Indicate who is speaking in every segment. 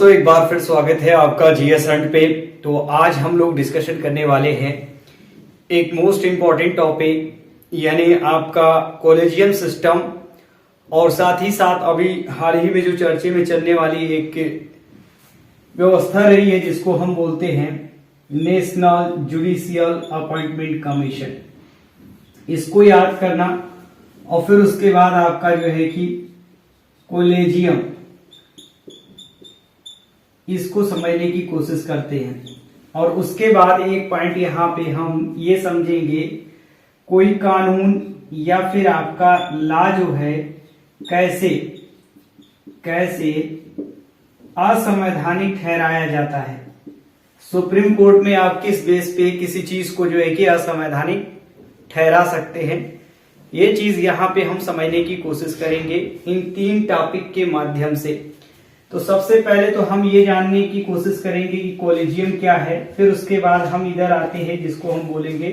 Speaker 1: दोस्तों एक बार फिर स्वागत है आपका जीएस हंट पे। तो आज हम लोग डिस्कशन करने वाले हैं एक मोस्ट इम्पॉर्टेंट टॉपिक यानी आपका कॉलेजियम सिस्टम और साथ ही साथ अभी हाल ही में जो चर्चे में चलने वाली एक व्यवस्था रही है जिसको हम बोलते हैं नेशनल जुडिशियल अपॉइंटमेंट कमीशन। इसको याद करना और फिर उसके बाद आपका जो है कि कॉलेजियम, इसको समझने की कोशिश करते हैं। और उसके बाद एक पॉइंट यहाँ पे हम ये समझेंगे कोई कानून या फिर आपका लॉ जो है कैसे कैसे असंवैधानिक ठहराया जाता है। सुप्रीम कोर्ट में आप किस बेस पे किसी चीज को जो है कि असंवैधानिक ठहरा सकते हैं, ये चीज यहाँ पे हम समझने की कोशिश करेंगे इन तीन टॉपिक के माध्यम से। तो सबसे पहले तो हम ये जानने की कोशिश करेंगे कि कॉलेजियम क्या है, फिर उसके बाद हम इधर आते हैं जिसको हम बोलेंगे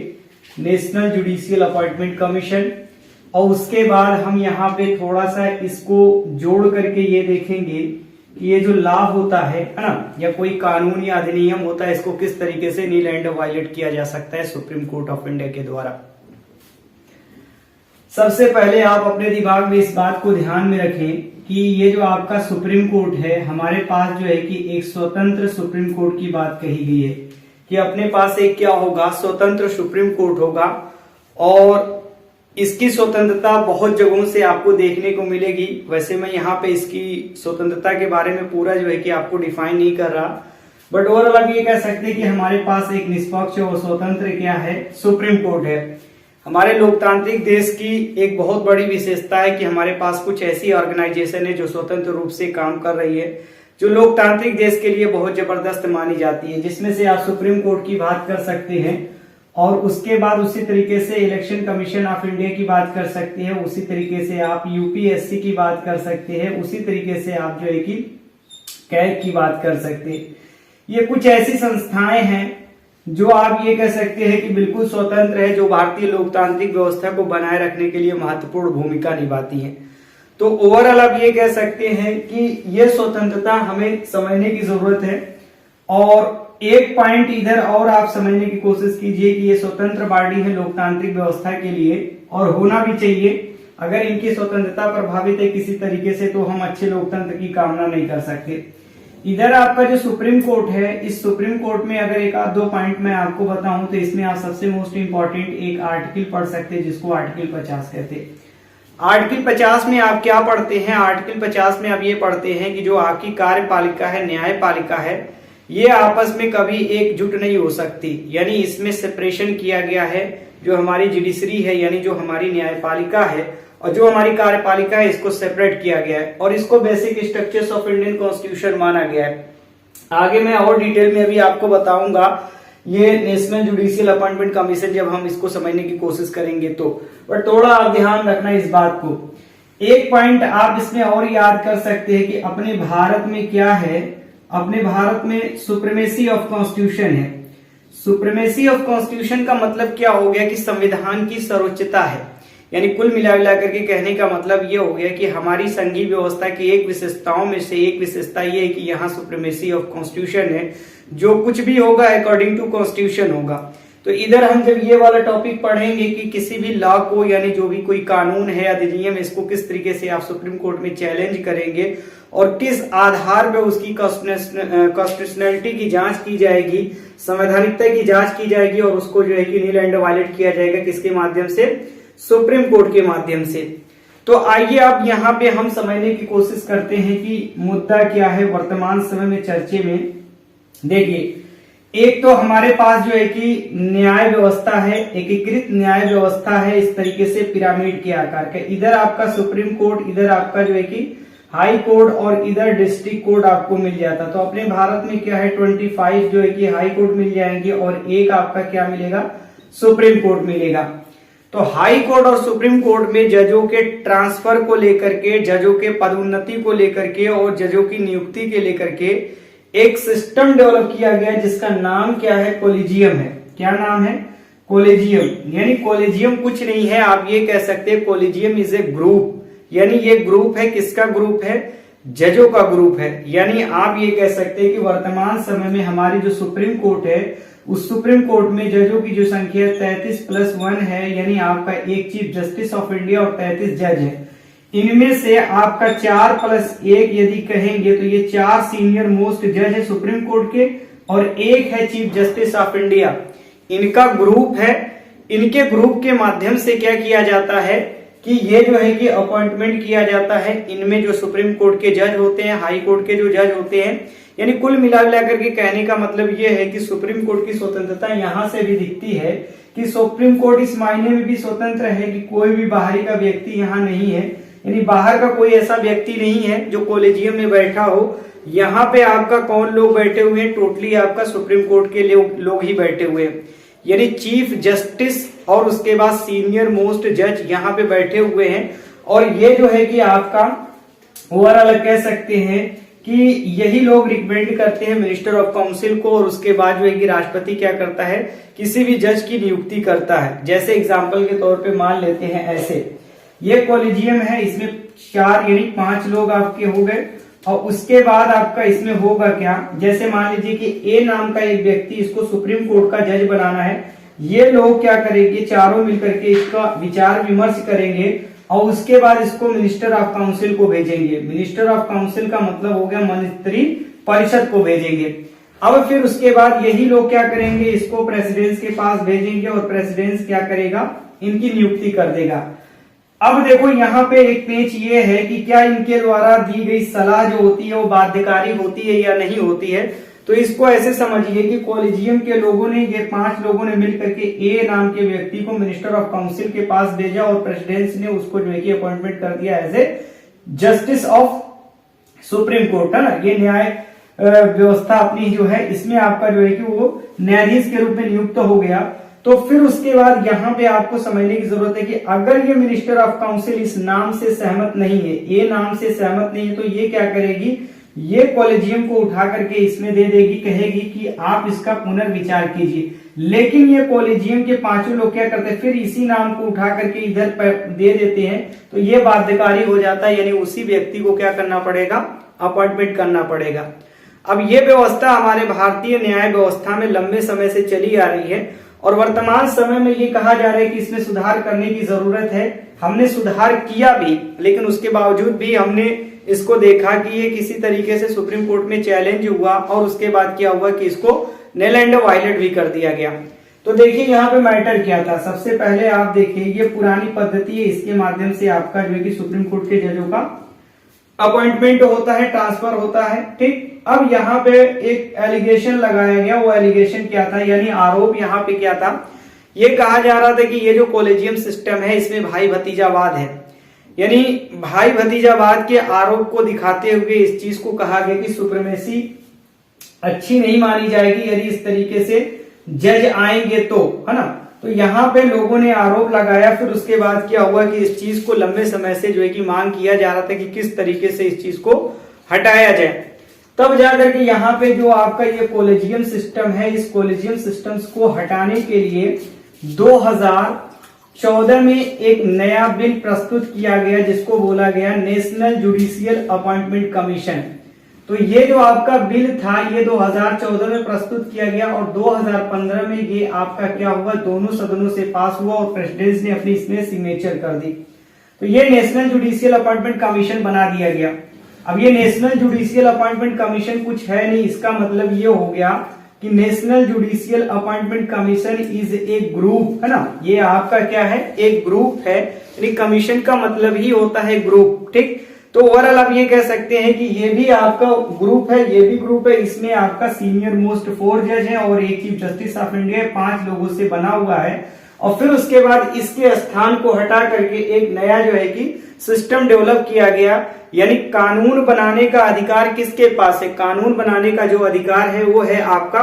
Speaker 1: नेशनल जुडिशियल अपॉइंटमेंट कमीशन, और उसके बाद हम यहाँ पे थोड़ा सा इसको जोड़ करके ये देखेंगे कि ये जो लॉ होता है ना, या कोई कानून या अधिनियम होता है, इसको किस तरीके से नील एंड वायलेट किया जा सकता है सुप्रीम कोर्ट ऑफ इंडिया के द्वारा। सबसे पहले आप अपने दिमाग में इस बात को ध्यान में रखें कि ये जो आपका सुप्रीम कोर्ट है, हमारे पास जो है कि एक स्वतंत्र सुप्रीम कोर्ट की बात कही गई है कि अपने पास एक क्या होगा, स्वतंत्र सुप्रीम कोर्ट होगा। और इसकी स्वतंत्रता बहुत जगहों से आपको देखने को मिलेगी। वैसे मैं यहाँ पे इसकी स्वतंत्रता के बारे में पूरा जो है कि आपको डिफाइन नहीं कर रहा, बट ओवरऑल आप ये कह सकते हैं कि हमारे पास एक निष्पक्ष और स्वतंत्र क्या है, सुप्रीम कोर्ट है। हमारे लोकतांत्रिक देश की एक बहुत बड़ी विशेषता है कि हमारे पास कुछ ऐसी ऑर्गेनाइजेशन है जो स्वतंत्र रूप से काम कर रही है, जो लोकतांत्रिक देश के लिए बहुत जबरदस्त मानी जाती है, जिसमें से आप सुप्रीम कोर्ट की बात कर सकते हैं। और उसके बाद उसी तरीके से इलेक्शन कमीशन ऑफ इंडिया की बात कर सकते हैं, उसी तरीके से आप यूपीएससी की बात कर सकते हैं, उसी तरीके से आप जो है कि कैग की बात कर सकते हैं। ये कुछ ऐसी संस्थाएं हैं जो आप ये कह सकते हैं कि बिल्कुल स्वतंत्र है, जो भारतीय लोकतांत्रिक व्यवस्था को बनाए रखने के लिए महत्वपूर्ण भूमिका निभाती हैं। तो ओवरऑल आप ये कह सकते हैं कि ये स्वतंत्रता हमें समझने की जरूरत है। और एक पॉइंट इधर और आप समझने की कोशिश कीजिए कि ये स्वतंत्र बॉडी है लोकतांत्रिक व्यवस्था के लिए, और होना भी चाहिए। अगर इनकी स्वतंत्रता प्रभावित है किसी तरीके से तो हम अच्छे लोकतंत्र की कामना नहीं कर सकते। इधर आपका जो सुप्रीम कोर्ट है, इस सुप्रीम कोर्ट में अगर एक आध दो पॉइंट मैं आपको बताऊं तो इसमें आप सबसे मोस्ट इंपॉर्टेंट एक आर्टिकल पढ़ सकते हैं जिसको आर्टिकल 50 कहते हैं। आर्टिकल 50 में आप क्या पढ़ते हैं, आर्टिकल 50 में आप ये पढ़ते हैं कि जो आपकी कार्यपालिका है, न्यायपालिका है, ये आपस में कभी एकजुट नहीं हो सकती। यानी इसमें सेपरेशन किया गया है। जो हमारी जुडिशरी है यानी जो हमारी न्यायपालिका है और जो हमारी कार्यपालिका है, इसको सेपरेट किया गया है और इसको basic structures of Indian constitution माना गया है। आगे मैं और डिटेल में अभी आपको बताऊंगा ये नेशनल जुडिशियल अपॉइंटमेंट कमीशन जब हम इसको समझने की कोशिश करेंगे तो। बट थोड़ा आप ध्यान रखना इस बात को। एक पॉइंट आप इसमें और याद कर सकते हैं कि अपने भारत में क्या है, अपने भारत में सुप्रीमेसी ऑफ कॉन्स्टिट्यूशन है। सुप्रीमेसी ऑफ कॉन्स्टिट्यूशन का मतलब क्या हो गया कि संविधान की सर्वोच्चता है। यानी कुल मिला करके कहने का मतलब ये हो गया कि हमारी संघीय व्यवस्था की एक विशेषताओं में से एक विशेषता ये है कि यहाँ सुप्रीमेसी ऑफ कॉन्स्टिट्यूशन है। जो कुछ भी होगा अकॉर्डिंग टू कॉन्स्टिट्यूशन होगा। तो इधर हम जब ये वाला टॉपिक पढ़ेंगे कि किसी भी लॉ को यानी जो भी कोई कानून है, अधिनियम, इसको किस तरीके से आप सुप्रीम कोर्ट में चैलेंज करेंगे और किस आधार पर उसकी कॉन्स्टिट्यूशनलिटी की जांच की जाएगी, संवैधानिकता की जांच की जाएगी और उसको जो है कि नील एंड वायलेट किया जाएगा, किसके माध्यम से, सुप्रीम कोर्ट के माध्यम से। तो आइए अब यहाँ पे हम समझने की कोशिश करते हैं कि मुद्दा क्या है वर्तमान समय में चर्चे में। देखिए, एक तो हमारे पास जो है कि न्याय व्यवस्था है, एकीकृत न्याय व्यवस्था है, इस तरीके से पिरामिड के आकार का। इधर आपका सुप्रीम कोर्ट, इधर आपका जो है कि हाई कोर्ट और इधर डिस्ट्रिक्ट कोर्ट आपको मिल जाता। तो अपने भारत में क्या है 25 जो है कि हाई कोर्ट मिल जाएंगे और एक आपका क्या मिलेगा, सुप्रीम कोर्ट मिलेगा। तो हाई कोर्ट और सुप्रीम कोर्ट में जजों के ट्रांसफर को लेकर के, जजों के पदोन्नति को लेकर के और जजों की नियुक्ति के लेकर के एक सिस्टम डेवलप किया गया जिसका नाम क्या है, कॉलेजियम है। क्या नाम है, कॉलेजियम। यानी कॉलेजियम कुछ नहीं है, आप ये कह सकते हैं कॉलेजियम इज ए ग्रुप। यानी ये ग्रुप है, किसका ग्रुप है, जजों का ग्रुप है। यानी आप ये कह सकते हैं कि वर्तमान समय में हमारी जो सुप्रीम कोर्ट है, उस सुप्रीम कोर्ट में जजों की जो संख्या 33+1 है, यानी आपका एक चीफ जस्टिस ऑफ इंडिया और 33 जज है। इनमें से आपका 4+1 यदि कहेंगे तो ये 4 सीनियर मोस्ट जज है सुप्रीम कोर्ट के और एक है चीफ जस्टिस ऑफ इंडिया। इनका ग्रुप है। इनके ग्रुप के माध्यम से क्या किया जाता है कि ये जो है कि अपॉइंटमेंट किया जाता है। इनमें जो सुप्रीम कोर्ट के जज होते हैं, हाई कोर्ट के जो जज होते हैं, यानी कुल मिला करके कहने का मतलब ये है कि सुप्रीम कोर्ट की स्वतंत्रता यहां से भी दिखती है कि सुप्रीम कोर्ट इस मायने में भी स्वतंत्र है कि कोई भी बाहरी का व्यक्ति यहाँ नहीं है, यानी बाहर का कोई ऐसा व्यक्ति नहीं है जो कॉलेजियम में बैठा हो। यहाँ पे आपका कौन लोग बैठे हुए हैं, टोटली आपका सुप्रीम कोर्ट के लोग ही बैठे हुए हैं, यानी चीफ जस्टिस और उसके बाद सीनियर मोस्ट जज यहाँ पे बैठे हुए हैं। और ये जो है कि आपका ओवरऑल कह सकते हैं कि यही लोग रिकमेंड करते हैं मिनिस्टर ऑफ काउंसिल को, और उसके बाद जो है कि राष्ट्रपति क्या करता है, किसी भी जज की नियुक्ति करता है। जैसे एग्जाम्पल के तौर पे मान लेते हैं ऐसे, ये कॉलेजियम है, इसमें 4 यानी 5 लोग आपके हो गए, और उसके बाद आपका इसमें होगा क्या, जैसे मान लीजिए कि ए नाम का एक व्यक्ति, इसको सुप्रीम कोर्ट का जज बनाना है। ये लोग क्या करेंगे, चारों मिलकर के इसका विचार विमर्श करेंगे और उसके बाद इसको मिनिस्टर ऑफ काउंसिल को भेजेंगे। मिनिस्टर ऑफ काउंसिल का मतलब हो गया मंत्री परिषद को भेजेंगे। अब फिर उसके बाद यही लोग क्या करेंगे, इसको प्रेसिडेंस के पास भेजेंगे और प्रेसिडेंस क्या करेगा, इनकी नियुक्ति कर देगा। अब देखो यहाँ पे एक पेच ये है कि क्या इनके द्वारा दी गई सलाह जो होती है वो बाध्यकारी होती है या नहीं होती है। तो इसको ऐसे समझिए कि कॉलेजियम के लोगों ने, ये 5 लोगों ने मिलकर के ए नाम के व्यक्ति को मिनिस्टर ऑफ काउंसिल के पास भेजा और प्रेसिडेंस ने उसको जो है कि अपॉइंटमेंट कर दिया as a justice of supreme court, है ना। ये न्याय व्यवस्था अपनी जो है इसमें आपका जो है कि वो न्यायाधीश के रूप में नियुक्त हो गया। तो फिर उसके बाद यहाँ पे आपको समझने की जरूरत है कि अगर ये मिनिस्टर ऑफ काउंसिल इस नाम से सहमत नहीं है, ए नाम से सहमत नहीं है, तो ये क्या करेगी, ये कॉलेजियम को उठा करके इसमें दे देगी, कहेगी कि आप इसका पुनर्विचार कीजिए। लेकिन ये कॉलेजियम के 5 लोग क्या करते हैं, फिर इसी नाम को उठा करके इधर दे देते हैं, तो ये बाध्यकारी हो जाता है, यानी उसी व्यक्ति को क्या करना पड़ेगा, अपॉइंटमेंट करना पड़ेगा। अब ये व्यवस्था हमारे भारतीय न्याय व्यवस्था में लंबे समय से चली आ रही है और वर्तमान समय में ये कहा जा रहा है कि इसमें सुधार करने की जरूरत है। हमने सुधार किया भी, लेकिन उसके बावजूद भी हमने इसको देखा कि ये किसी तरीके से सुप्रीम कोर्ट में चैलेंज हुआ और उसके बाद क्या हुआ कि इसको नल एंड वायलेट भी कर दिया गया। तो देखिए यहाँ पे मैटर क्या था। सबसे पहले आप देखिए, ये पुरानी पद्धति है, इसके माध्यम से आपका जो है कि सुप्रीम कोर्ट के जजों का अपॉइंटमेंट होता है, ट्रांसफर होता है, ठीक। अब यहाँ पे एक एलिगेशन लगाया गया, वो एलिगेशन क्या था, यानी आरोप यहाँ पे क्या था, ये कहा जा रहा था कि ये जो कॉलेजियम सिस्टम है इसमें भाई भतीजावाद है, यानी भाई भतीजावाद के आरोप को दिखाते हुए इस चीज को कहा गया कि सुप्रीमेसी अच्छी नहीं मानी जाएगी यदि इस तरीके से जज आएंगे तो, है ना। तो यहाँ पे लोगों ने आरोप लगाया। फिर उसके बाद क्या हुआ कि इस चीज को लंबे समय से जो है कि मांग किया जा रहा था कि किस तरीके से इस चीज को हटाया जाए। तब जाकर के यहाँ पे जो आपका ये कॉलेजियम सिस्टम है, इस कॉलेजियम सिस्टम्स को हटाने के लिए 2014 में एक नया बिल प्रस्तुत किया गया जिसको बोला गया नेशनल जुडिशियल अपॉइंटमेंट कमीशन। तो ये जो आपका बिल था ये 2014 में प्रस्तुत किया गया और 2015 में ये आपका क्या हुआ, दोनों सदनों से पास हुआ और प्रेसिडेंट ने अपनी इसमें सिग्नेचर कर दी। तो ये नेशनल जुडिशियल अपॉइंटमेंट कमीशन बना दिया गया। अब ये नेशनल जुडिशियल अपॉइंटमेंट कमीशन कुछ है नहीं, इसका मतलब ये हो गया कि national judicial appointment commission is a group, है ना। ये आपका क्या है, एक ग्रुप है, यानी कमीशन का मतलब ही होता है ग्रुप, ठीक। तो ओवरऑल आप ये कह सकते हैं कि ये भी आपका ग्रुप है, ये भी ग्रुप है। इसमें आपका सीनियर मोस्ट 4 जज है और एक चीफ जस्टिस ऑफ इंडिया 5 लोगों से बना हुआ है। और फिर उसके बाद इसके स्थान को हटा करके एक नया जो है कि सिस्टम डेवलप किया गया, यानी कानून बनाने का अधिकार किसके पास है, कानून बनाने का जो अधिकार है वो है आपका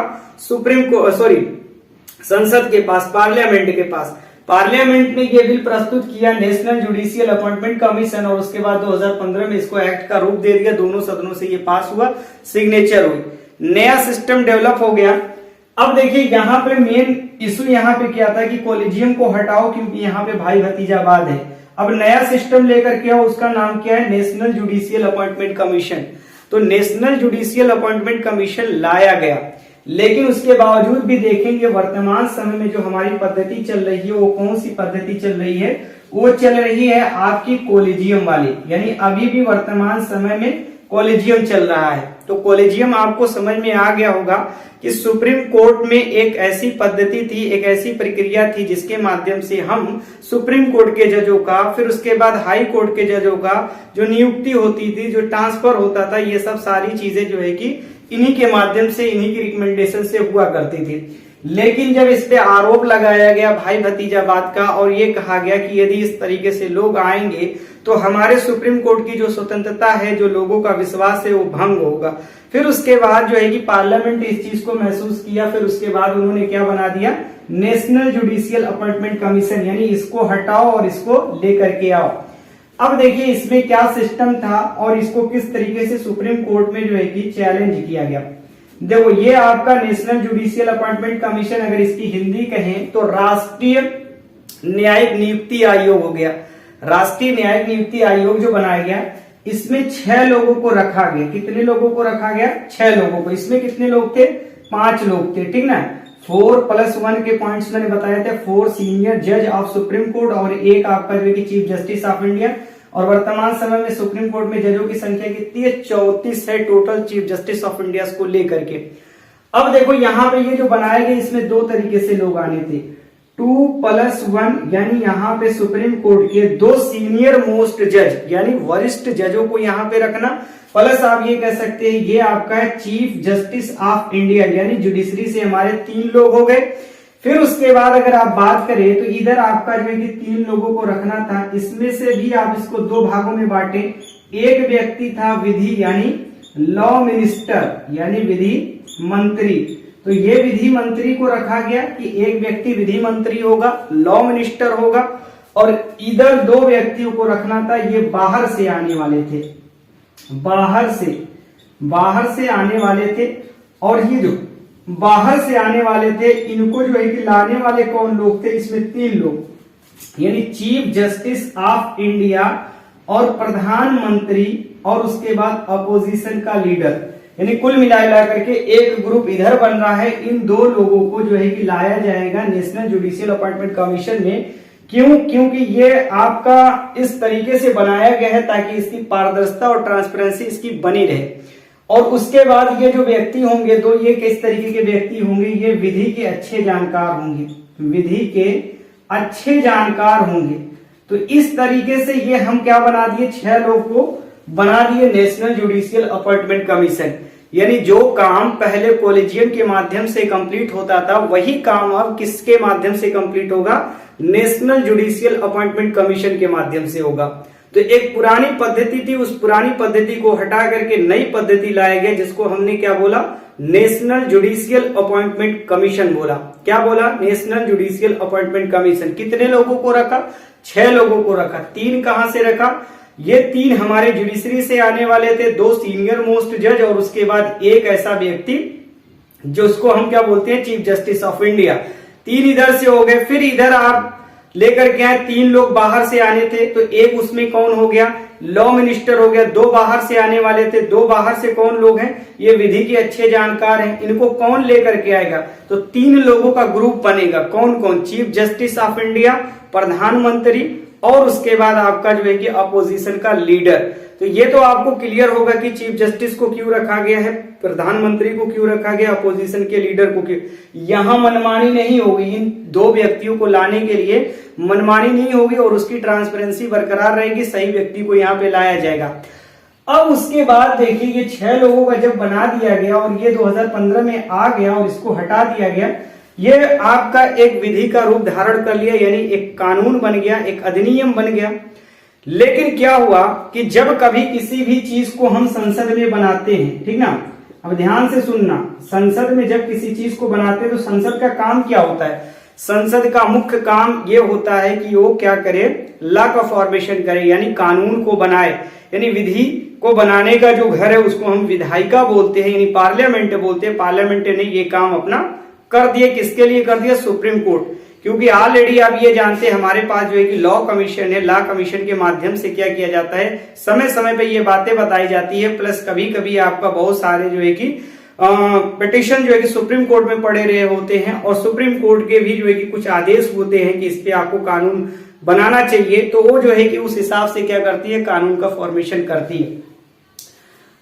Speaker 1: संसद के पास, पार्लियामेंट के पास। पार्लियामेंट ने ये बिल प्रस्तुत किया नेशनल जुडिशियल अपॉइंटमेंट कमीशन और उसके बाद 2015 में इसको एक्ट का रूप दे दिया, दोनों सदनों से ये पास हुआ, सिग्नेचर हुई, नया सिस्टम डेवलप हो गया। अब देखिए यहाँ पे मेन इशू यहाँ पे क्या था कि कॉलेजियम को हटाओ क्योंकि यहाँ पे भाई भतीजावाद है। अब नया सिस्टम लेकर के आओ, उसका नाम क्या है, नेशनल जुडिशियल अपॉइंटमेंट कमीशन। तो नेशनल जुडिशियल अपॉइंटमेंट कमीशन लाया गया, लेकिन उसके बावजूद भी देखेंगे वर्तमान समय में जो हमारी पद्धति चल रही है वो कौन सी पद्धति चल रही है, वो चल रही है आपकी कॉलेजियम वाली, यानी अभी भी वर्तमान समय में कॉलेजियम चल रहा है। तो कॉलेजियम आपको समझ में आ गया होगा कि सुप्रीम कोर्ट में एक ऐसी पद्धति थी, एक ऐसी प्रक्रिया थी जिसके माध्यम से हम सुप्रीम कोर्ट के जजों का, फिर उसके बाद हाई कोर्ट के जजों का जो नियुक्ति होती थी, जो ट्रांसफर होता था, ये सब सारी चीजें जो है कि इन्हीं के माध्यम से, इन्हीं की रिकमेंडेशन से हुआ करती थी। लेकिन जब इस पे आरोप लगाया गया भाई भतीजावाद का और ये कहा गया कि यदि इस तरीके से लोग आएंगे तो हमारे सुप्रीम कोर्ट की जो स्वतंत्रता है, जो लोगों का विश्वास है, वो भंग होगा। फिर उसके बाद जो है कि पार्लियामेंट इस चीज को महसूस किया, फिर उसके बाद उन्होंने क्या बना दिया, नेशनल जुडिशियल अपॉइंटमेंट कमीशन, यानी इसको हटाओ और इसको लेकर के आओ। अब देखिए इसमें क्या सिस्टम था और इसको किस तरीके से सुप्रीम कोर्ट में जो है कि चैलेंज किया गया। देखो ये आपका नेशनल जुडिशियल अपॉइंटमेंट कमीशन, अगर इसकी हिंदी कहें तो राष्ट्रीय न्यायिक नियुक्ति आयोग हो गया। राष्ट्रीय न्यायिक नियुक्ति आयोग जो बनाया गया, इसमें 6 लोगों को रखा गया। कितने लोगों को रखा गया, 6 लोगों को। इसमें कितने लोग थे, 5 लोग थे, ठीक ना। 4+1 के पॉइंट्स मैंने बताए थे, 4 सीनियर जज ऑफ सुप्रीम कोर्ट और एक आपका जो है कि चीफ जस्टिस ऑफ इंडिया। और वर्तमान समय में सुप्रीम कोर्ट में जजों की संख्या कितनी है, 34 है total chief justice of India को लेकर के। अब देखो यहाँ पे ये जो बनाया गया, इसमें 2 तरीके से लोग आने थे, 2+1, यानी यहाँ पे सुप्रीम कोर्ट के 2 सीनियर मोस्ट जज, यानी वरिष्ठ जजों को यहाँ पे रखना, प्लस आप ये कह सकते हैं ये आपका है चीफ जस्टिस ऑफ इंडिया, यानी जुडिशरी से हमारे 3 लोग हो गए। फिर उसके बाद अगर आप बात करें तो इधर आपका जो है कि 3 लोगों को रखना था। इसमें से भी आप इसको 2 भागों में बांटे। एक व्यक्ति था विधि यानी लॉ मिनिस्टर, यानी विधि मंत्री। तो ये विधि मंत्री को रखा गया कि एक व्यक्ति विधि मंत्री होगा, लॉ मिनिस्टर होगा, और इधर 2 व्यक्तियों को रखना था, ये बाहर से आने वाले थे, बाहर से आने वाले थे। और ये जो बाहर से आने वाले थे, इनको जो है कि लाने वाले कौन लोग थे, इसमें 3 लोग, यानी चीफ जस्टिस ऑफ इंडिया और प्रधानमंत्री और उसके बाद अपोजिशन का लीडर, यानी कुल मिला करके एक ग्रुप इधर बन रहा है। इन 2 लोगों को जो है कि लाया जाएगा नेशनल जुडिशियल अपॉइंटमेंट कमीशन में। क्यों, क्योंकि ये आपका इस तरीके से बनाया गया है ताकि इसकी पारदर्शिता और ट्रांसपेरेंसी इसकी बनी रहे। और उसके बाद ये जो व्यक्ति होंगे, तो ये किस तरीके के व्यक्ति होंगे, ये विधि के अच्छे जानकार होंगे, विधि के अच्छे जानकार होंगे। तो इस तरीके से ये हम क्या बना दिए, 6 लोग को बना दिए नेशनल जुडिशियल अपॉइंटमेंट कमीशन। यानी जो काम पहले कॉलेजियम के माध्यम से कंप्लीट होता था, वही काम अब किसके माध्यम से कंप्लीट होगा, नेशनल जुडिशियल अपॉइंटमेंट कमीशन के माध्यम से होगा। तो एक पुरानी पद्धति थी, उस पुरानी पद्धति को हटा करके नई पद्धति लाया गया, जिसको हमने क्या बोला, नेशनल जुडिशियल अपॉइंटमेंट कमीशन बोला। क्या बोला, नेशनल जुडिशियल अपॉइंटमेंट कमीशन। कितने लोगों को रखा, 6 लोगों को रखा। 3 कहां से रखा, ये 3 हमारे जुडिशरी से आने वाले थे, 2 सीनियर मोस्ट जज और उसके बाद एक ऐसा व्यक्ति जो उसको हम क्या बोलते हैं, चीफ जस्टिस ऑफ इंडिया। 3 इधर से हो गए। फिर इधर आप लेकर के आए, 3 लोग बाहर से आने थे, तो एक उसमें कौन हो गया, लॉ मिनिस्टर हो गया। 2 बाहर से आने वाले थे, 2 बाहर से कौन लोग हैं, ये विधि के अच्छे जानकार हैं। इनको कौन लेकर के आएगा, तो 3 लोगों का ग्रुप बनेगा। कौन कौन, चीफ जस्टिस ऑफ इंडिया, प्रधानमंत्री और उसके बाद आपका जो है कि अपोजिशन का लीडर। तो ये तो आपको क्लियर होगा कि चीफ जस्टिस को क्यों रखा गया है, प्रधानमंत्री को क्यों रखा गया, अपोजिशन के लीडर को क्यों। यहां मनमानी नहीं होगी, इन 2 व्यक्तियों को लाने के लिए मनमानी नहीं होगी और उसकी ट्रांसपेरेंसी बरकरार रहेगी, सही व्यक्ति को यहाँ पे लाया जाएगा। अब उसके बाद देखिए ये 6 लोगों का जब बना दिया गया और ये 2015 में आ गया और इसको हटा दिया गया, ये आपका एक विधि का रूप धारण कर लिया, यानी एक कानून बन गया, एक अधिनियम बन गया। लेकिन क्या हुआ कि जब कभी किसी भी चीज को हम संसद में बनाते हैं, ठीक ना, अब ध्यान से सुनना, संसद में जब किसी चीज को बनाते हैं तो संसद का काम क्या होता है, संसद का मुख्य काम ये होता है कि वो क्या करे, लॉ का फॉर्मेशन करे, यानी कानून को बनाए। यानी विधि को बनाने का जो घर है उसको हम विधायिका बोलते हैं, यानी पार्लियामेंट बोलते हैं। पार्लियामेंट ने ये काम अपना कर दिया, किसके लिए कर दिया, सुप्रीम कोर्ट क्योंकि ऑलरेडी आप ये जानते हैं हमारे पास जो है कि लॉ कमीशन है, लॉ कमीशन के माध्यम से क्या किया जाता है, समय समय पे ये बातें बताई जाती है। प्लस कभी कभी आपका बहुत सारे जो है कि पिटिशन जो है कि सुप्रीम कोर्ट में पड़े रहे होते हैं और सुप्रीम कोर्ट के भी जो है कि कुछ आदेश होते हैं कि इस पे आपको कानून बनाना चाहिए, तो वो जो है कि उस हिसाब से क्या करती है, कानून का फॉर्मेशन करती है।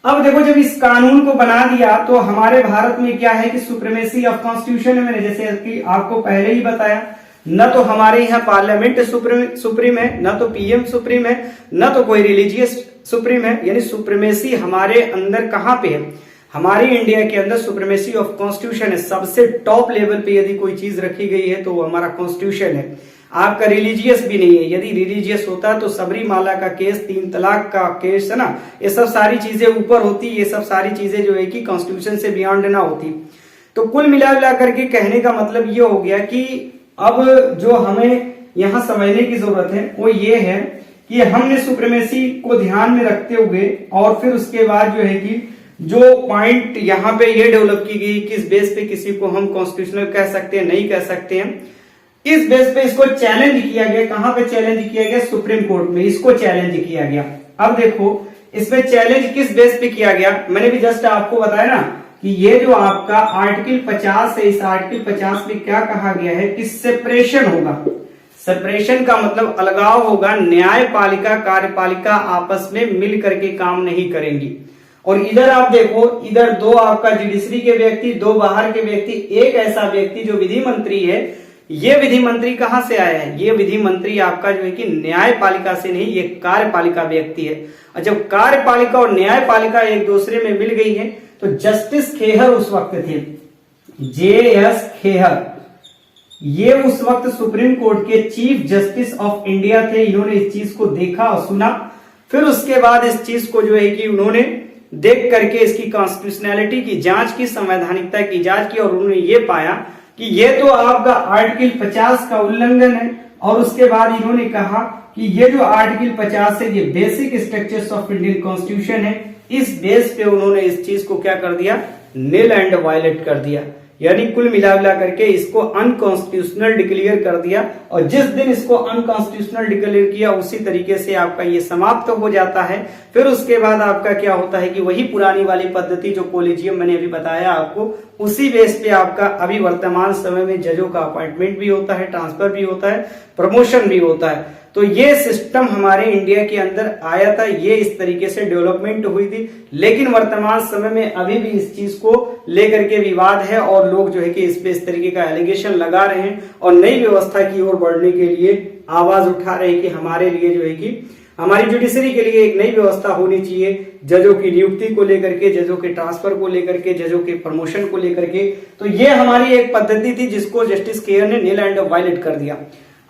Speaker 1: अब देखो जब इस कानून को बना दिया तो हमारे भारत में क्या है कि सुप्रीमेसी ऑफ कॉन्स्टिट्यूशन है। मैंने जैसे कि आपको पहले ही बताया, न तो हमारे यहाँ पार्लियामेंट सुप्रीम है, न तो पीएम सुप्रीम है, न तो कोई रिलीजियस सुप्रीम है। यानी सुप्रीमेसी हमारे अंदर कहां पे है, हमारी इंडिया के अंदर सुप्रीमेसी ऑफ कॉन्स्टिट्यूशन है। सबसे टॉप लेवल पे यदि कोई चीज रखी गई है तो वो हमारा कॉन्स्टिट्यूशन है। आपका रिलीजियस भी नहीं है, यदि रिलीजियस होता तो सबरीमाला का केस, 3 तलाक का केस है ना, ये सब सारी चीजें ऊपर होती, ये सब सारी चीजें जो है कि कॉन्स्टिट्यूशन से बियॉन्ड ना होती। तो कुल मिला करके कहने का मतलब ये हो गया कि अब जो हमें यहाँ समझने की जरूरत है वो ये है कि हमने सुप्रीमेसी को ध्यान में रखते हुए और फिर उसके बाद जो है कि जो पॉइंट यहाँ पे ये डेवलप की गई, किस बेस पे किसी को हम कॉन्स्टिट्यूशनल कह सकते हैं, नहीं कह सकते हैं, इस बेस पे इसको चैलेंज किया गया। कहां पे चैलेंज किया गया, सुप्रीम कोर्ट में इसको चैलेंज किया गया। अब देखो इसमें चैलेंज किस बेस पे किया गया, मैंने भी जस्ट आपको बताया ना कि ये जो आपका आर्टिकल 50 है, इस आर्टिकल 50 में क्या कहा गया है कि सेपरेशन होगा। सेपरेशन का मतलब अलगाव होगा, न्यायपालिका कार्यपालिका आपस में मिल करके काम नहीं करेंगी। और इधर आप देखो, इधर दो आपका जुडिशरी के व्यक्ति, दो बाहर के व्यक्ति, एक ऐसा व्यक्ति जो विधि मंत्री है। ये विधि मंत्री कहां से आया है, ये विधि मंत्री आपका जो है कि न्यायपालिका से नहीं, ये कार्यपालिका व्यक्ति है। और जब कार्यपालिका और न्यायपालिका एक दूसरे में मिल गई है तो जस्टिस खेहर उस वक्त थे, JS खेहर, ये उस वक्त सुप्रीम कोर्ट के चीफ जस्टिस ऑफ इंडिया थे। इन्होंने इस चीज को देखा और सुना, फिर उसके बाद इस चीज को जो है कि उन्होंने देख करके इसकी कॉन्स्टिट्यूशनैलिटी की जांच की, संवैधानिकता की जांच की और उन्होंने ये पाया कि ये तो आपका आर्टिकल 50 का उल्लंघन है। और उसके बाद इन्होंने कहा कि ये जो आर्टिकल 50 है ये basic structures of Indian constitution है। इस बेस पे उन्होंने इस चीज को क्या कर दिया, निल एंड वायलेट कर दिया। यानी कुल मिला करके इसको अनकॉन्स्टिट्यूशनल डिक्लेयर कर दिया। और जिस दिन इसको अनकॉन्स्टिट्यूशनल डिक्लेयर किया उसी तरीके से आपका ये समाप्त हो जाता है। फिर उसके बाद आपका क्या होता है कि वही पुरानी वाली पद्धति जो कोलिजियम मैंने अभी बताया आपको, उसी बेस पे आपका अभी वर्तमान समय में जजों का अपॉइंटमेंट भी होता है, ट्रांसफर भी होता है, प्रमोशन भी होता है। तो ये सिस्टम हमारे इंडिया के अंदर आया था, ये इस तरीके से डेवलपमेंट हुई थी। लेकिन वर्तमान समय में अभी भी इस चीज को लेकर के विवाद है और लोग जो है कि इस पे इस तरीके का एलिगेशन लगा रहे हैं और नई व्यवस्था की ओर बढ़ने के लिए आवाज उठा रहे हैं कि हमारे लिए जो है कि हमारी जुडिशरी के लिए एक नई व्यवस्था होनी चाहिए, जजों की नियुक्ति को लेकर के, जजों के ट्रांसफर को लेकर के, जजों के प्रमोशन को लेकर के। तो ये हमारी एक पद्धति थी जिसको जस्टिस केयर ने निल एंड वायलेट कर दिया।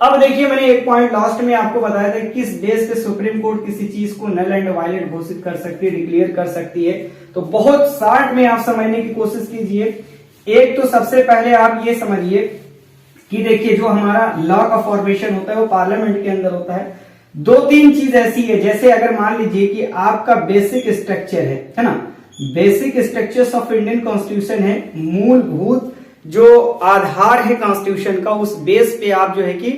Speaker 1: अब देखिए मैंने एक पॉइंट लास्ट में आपको बताया था किस बेस पे सुप्रीम कोर्ट किसी चीज को नल एंड वायलेट घोषित कर सकती है, डिक्लेयर कर सकती है। तो बहुत शार्ट में आप समझने की कोशिश कीजिए। एक तो सबसे पहले आप ये समझिए कि देखिए जो हमारा लॉ का फॉर्मेशन होता है वो पार्लियामेंट के अंदर होता है। 2-3 चीज ऐसी है, जैसे अगर मान लीजिए कि आपका बेसिक स्ट्रक्चर है ना, basic structures of Indian constitution है, मूलभूत जो आधार है कॉन्स्टिट्यूशन का, उस बेस पे आप जो है कि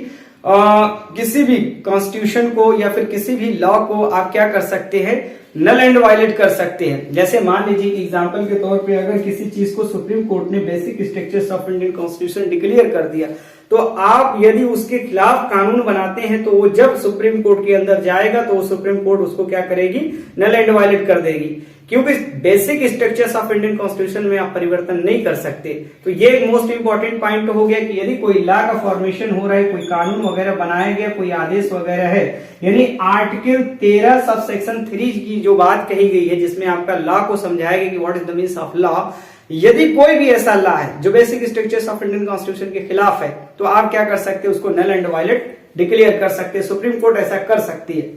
Speaker 1: किसी भी कॉन्स्टिट्यूशन को या फिर किसी भी लॉ को आप क्या कर सकते हैं, नल एंड वायलेट कर सकते हैं। जैसे मान लीजिए कि एग्जांपल के तौर पे अगर किसी चीज को सुप्रीम कोर्ट ने basic structures of Indian constitution declare कर दिया, तो आप यदि उसके खिलाफ कानून बनाते हैं तो वो जब सुप्रीम कोर्ट के अंदर जाएगा तो सुप्रीम कोर्ट उसको क्या करेगी, नल एंड वायलेट कर देगी। क्योंकि basic structures of Indian constitution में आप परिवर्तन नहीं कर सकते। तो ये एक मोस्ट इंपॉर्टेंट पॉइंट हो गया कि यदि कोई लॉ का फॉर्मेशन हो रहा है, कोई कानून वगैरह बनाया गया, कोई आदेश वगैरह है, यानी आर्टिकल 13 सब सेक्शन 3 की जो बात कही गई है जिसमें आपका लॉ को समझाया गया कि what is the means of law, यदि कोई भी ऐसा लॉ है जो basic structures of Indian constitution के खिलाफ है तो आप क्या कर सकते हैं, उसको नल एंड वायलेट डिक्लेयर कर सकते हैं। सुप्रीम कोर्ट ऐसा कर सकती है।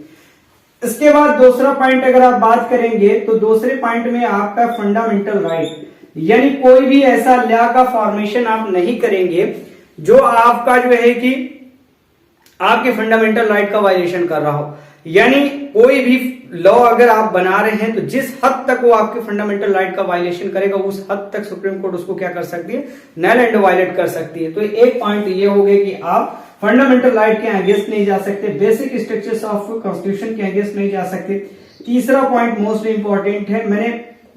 Speaker 1: इसके बाद दूसरा पॉइंट अगर आप बात करेंगे तो दूसरे पॉइंट में आपका फंडामेंटल राइट, यानी कोई भी ऐसा लॉ का फॉर्मेशन आप नहीं करेंगे जो आपका जो है कि आपके फंडामेंटल राइट का वायलेशन कर रहा हो। यानी कोई भी लॉ अगर आप बना रहे हैं तो जिस हद तक वो आपके फंडामेंटल राइट का वायलेशन करेगा उस हद तक सुप्रीम कोर्ट उसको क्या कर सकती है, नल एंड वायलेट कर सकती है। तो एक पॉइंट ये हो गया कि आप फंडामेंटल राइट के अगेंस्ट नहीं जा सकते, बेसिक स्ट्रक्चर्स ऑफ कॉन्स्टिट्यूशन के अगेंस्ट नहीं जा सकते। तीसरा पॉइंट मोस्ट इंपॉर्टेंट है, मैंने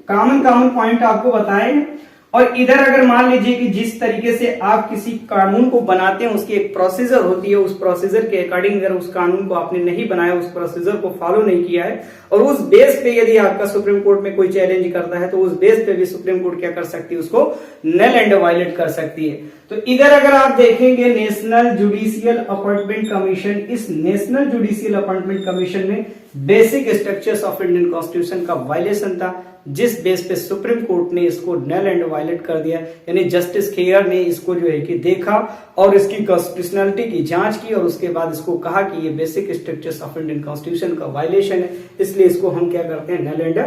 Speaker 1: कॉमन पॉइंट आपको बताए हैं। और इधर अगर मान लीजिए कि जिस तरीके से आप किसी कानून को बनाते हैं उसकी एक प्रोसीजर होती है, उस प्रोसीजर के अकॉर्डिंग अगर उस कानून को आपने नहीं बनाया, उस प्रोसीजर को फॉलो नहीं किया है और उस बेस पे यदि आपका सुप्रीम कोर्ट में कोई चैलेंज करता है तो उस बेस पे भी सुप्रीम कोर्ट क्या कर सकती है, उसको नल एंड वायलेट कर सकती है। तो इधर अगर आप देखेंगे नेशनल जुडिशियल अपॉइंटमेंट कमीशन, इस नेशनल जुडिशियल अपॉइंटमेंट कमीशन में basic structures of Indian constitution का वायलेशन था, जिस बेस पे सुप्रीम कोर्ट ने इसको नल एंड वायलेट कर दिया। यानी जस्टिस खेयर ने इसको जो है कि देखा और इसकी कॉन्स्टिट्यूशनलिटी की जांच की और उसके बाद इसको कहा कि ये basic structures of Indian constitution का वायलेशन है, इसलिए इसको हम क्या करते हैं, नल एंड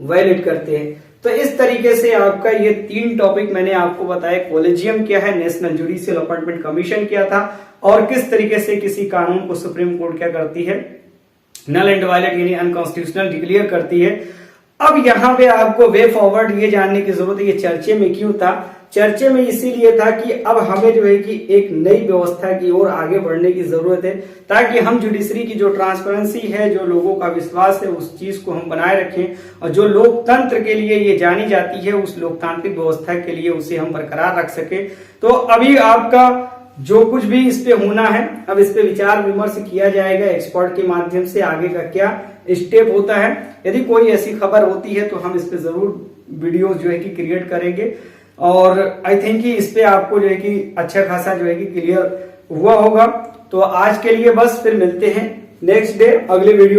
Speaker 1: वायलेट करते हैं। तो इस तरीके से आपका ये 3 टॉपिक मैंने आपको बताया, कॉलेजियम क्या है, नेशनल जुडिशियल अपॉइंटमेंट कमीशन क्या था और किस तरीके से किसी कानून को सुप्रीम कोर्ट क्या करती है, नल एंड वायलेट यानी अनकॉन्स्टिट्यूशनल डिक्लेयर करती है। अब यहाँ पे आपको वे फॉरवर्ड ये जानने की जरूरत है ये चर्चे में क्यों था। चर्चे में इसीलिए था कि अब हमें जो है कि एक नई व्यवस्था की ओर आगे बढ़ने की जरूरत है ताकि हम जुडिशरी की जो ट्रांसपेरेंसी है, जो लोगों का विश्वास है, उस चीज को हम बनाए रखें और जो लोकतंत्र के लिए ये जानी जाती है उस लोकतांत्रिक व्यवस्था के लिए उसे हम बरकरार रख सके। तो अभी आपका जो कुछ भी इस पे होना है, अब इस पे विचार विमर्श किया जाएगा एक्सपर्ट के माध्यम से, आगे का क्या स्टेप होता है। यदि कोई ऐसी खबर होती है तो हम इस पे जरूर वीडियो जो है कि क्रिएट करेंगे और आई थिंक कि इस पे आपको जो है कि अच्छा खासा जो है कि क्लियर हुआ होगा। तो आज के लिए बस, फिर मिलते हैं नेक्स्ट डे अगले वीडियो।